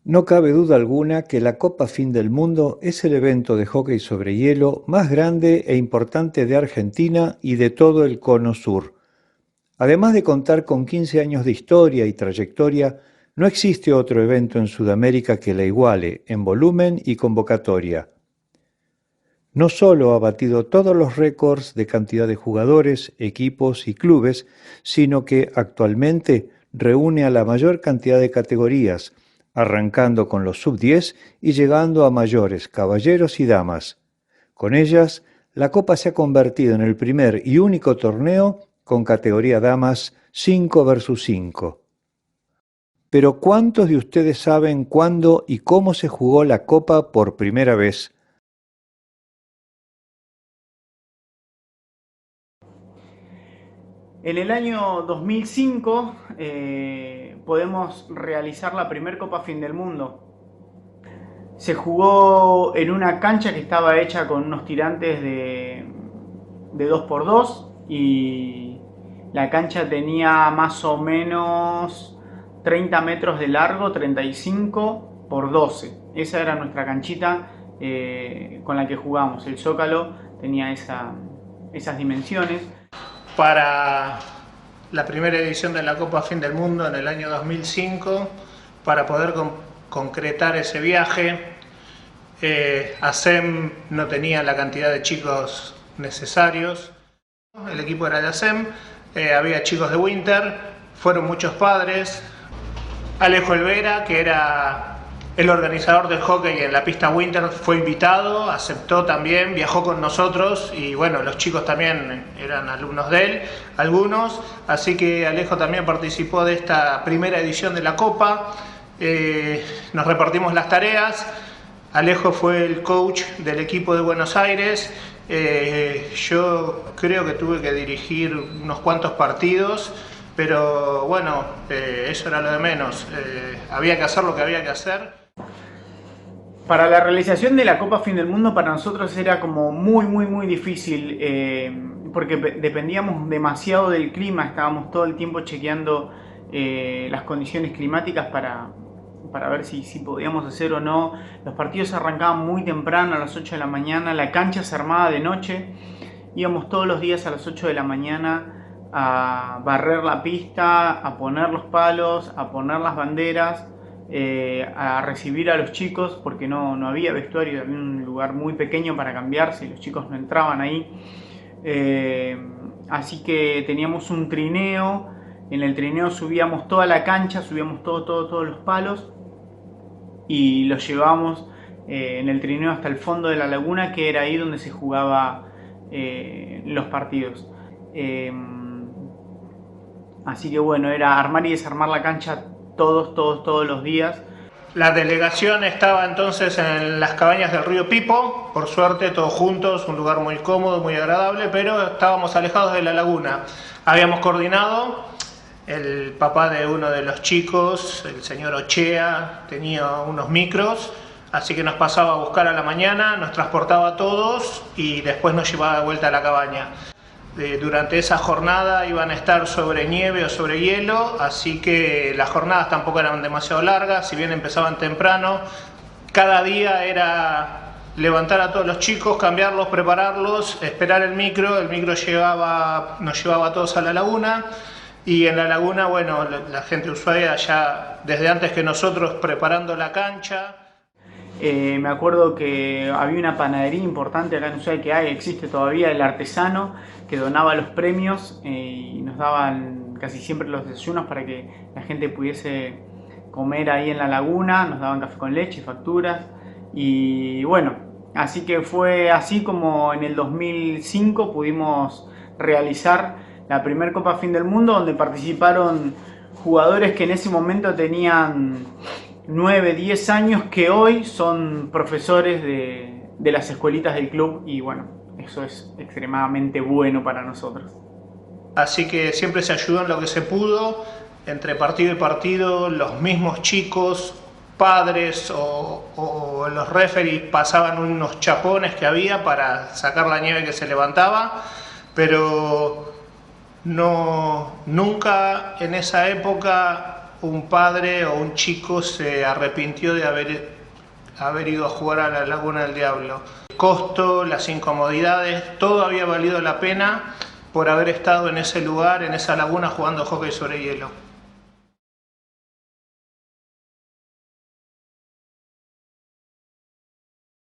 No cabe duda alguna que la Copa Fin del Mundo es el evento de hóquey sobre hielo más grande e importante de Argentina y de todo el Cono Sur. Además de contar con 15 años de historia y trayectoria, no existe otro evento en Sudamérica que la iguale en volumen y convocatoria. No solo ha batido todos los récords de cantidad de jugadores, equipos y clubes, sino que actualmente reúne a la mayor cantidad de categorías, arrancando con los sub-10 y llegando a mayores, caballeros y damas. Con ellas, la Copa se ha convertido en el primer y único torneo con categoría damas 5 versus 5. Pero ¿cuántos de ustedes saben cuándo y cómo se jugó la Copa por primera vez? En el año 2005 podemos realizar la primer Copa Fin del Mundo. Se jugó en una cancha que estaba hecha con unos tirantes de 2x2 y la cancha tenía más o menos 30 metros de largo, 35 por 12. Esa era nuestra canchita con la que jugamos. El Zócalo tenía esas dimensiones. Para la primera edición de la Copa Fin del Mundo en el año 2005, para poder concretar ese viaje, ASEM no tenía la cantidad de chicos necesarios. El equipo era de ASEM, había chicos de Winter, fueron muchos padres. Alejo Elvera, que era el organizador del hockey en la pista Winter, fue invitado, aceptó también, viajó con nosotros y bueno, los chicos también eran alumnos de él, algunos, así que Alejo también participó de esta primera edición de la Copa. Nos repartimos las tareas. Alejo fue el coach del equipo de Buenos Aires. Yo creo que tuve que dirigir unos cuantos partidos, pero bueno, eso era lo de menos. Había que hacer lo que había que hacer. Para la realización de la Copa Fin del Mundo para nosotros era como muy difícil porque dependíamos demasiado del clima, estábamos todo el tiempo chequeando las condiciones climáticas para ver si podíamos hacer o no. Los partidos arrancaban muy temprano, a las 8 de la mañana, la cancha se armaba de noche, íbamos todos los días a las 8 de la mañana a barrer la pista, a poner los palos, a poner las banderas, a recibir a los chicos porque no había vestuario, había un lugar muy pequeño para cambiarse y los chicos no entraban ahí. Así que teníamos un trineo, en el trineo subíamos toda la cancha, subíamos todos los palos y los llevábamos en el trineo hasta el fondo de la laguna, que era ahí donde se jugaba los partidos. Así que bueno, era armar y desarmar la cancha todos los días. La delegación estaba entonces en las cabañas del río Pipo, por suerte todos juntos, un lugar muy cómodo, muy agradable, pero estábamos alejados de la laguna. Habíamos coordinado, el papá de uno de los chicos, el señor Ochea, tenía unos micros, así que nos pasaba a buscar a la mañana, nos transportaba a todos y después nos llevaba de vuelta a la cabaña. Durante esa jornada iban a estar sobre nieve o sobre hielo, así que las jornadas tampoco eran demasiado largas, si bien empezaban temprano. Cada día era levantar a todos los chicos, cambiarlos, prepararlos, esperar el micro nos llevaba a todos a la laguna. Y en la laguna, bueno, la gente de Ushuaia ya desde antes que nosotros preparando la cancha. Me acuerdo que había una panadería importante acá en Ushuaia que existe todavía, el artesano, que donaba los premios y nos daban casi siempre los desayunos para que la gente pudiese comer ahí en la laguna, nos daban café con leche, facturas y bueno, así que fue así como en el 2005 pudimos realizar la primer Copa Fin del Mundo, donde participaron jugadores que en ese momento tenían 9, 10 años, que hoy son profesores de las escuelitas del club y bueno, eso es extremadamente bueno para nosotros. Así que siempre se ayudó en lo que se pudo, entre partido y partido, los mismos chicos, padres o los referees pasaban unos chapones que había para sacar la nieve que se levantaba, pero nunca en esa época un padre o un chico se arrepintió de haber ido a jugar a la Laguna del Diablo. El costo, las incomodidades, todo había valido la pena por haber estado en ese lugar, en esa laguna, jugando hockey sobre hielo.